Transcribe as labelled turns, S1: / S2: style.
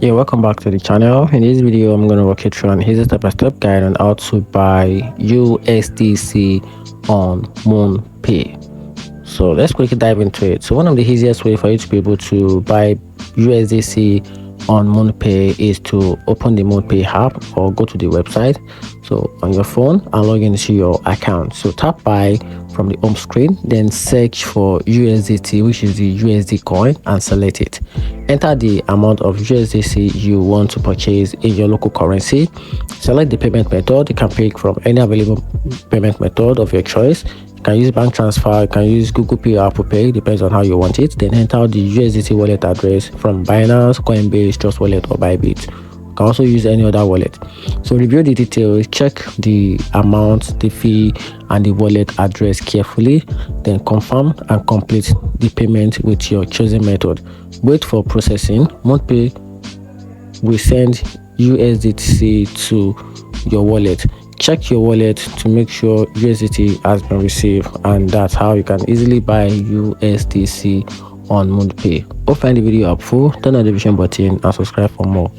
S1: Yeah, welcome back to the channel. In this video, I'm going to walk you through an easy step-by-step guide on how to buy USDC on Moonpay. So let's quickly dive into it. So one of the easiest way for you to be able to buy USDC on Moonpay is to open the Moonpay app or go to the website. So on your phone and log into your account. So tap buy from the home screen, then search for USDT, which is the USD coin, and select it. Enter the amount of USDC you want to purchase in your local currency. Select the payment method. You can pick from any available payment method of your choice. You can use bank transfer, you can use Google Pay or Apple Pay, depends on how you want it. Then enter the USDT wallet address from Binance, Coinbase, Trust Wallet, or Bybit. You can also use any other wallet. So review the details, check the amount, the fee, and the wallet address carefully. Then confirm and complete the payment with your chosen method. Wait for processing. Moonpay will send USDC to your wallet. Check your wallet to make sure USDT has been received, and that's how you can easily buy USDC on Moonpay. Hope you find the video helpful. Turn on the notification button and subscribe for more.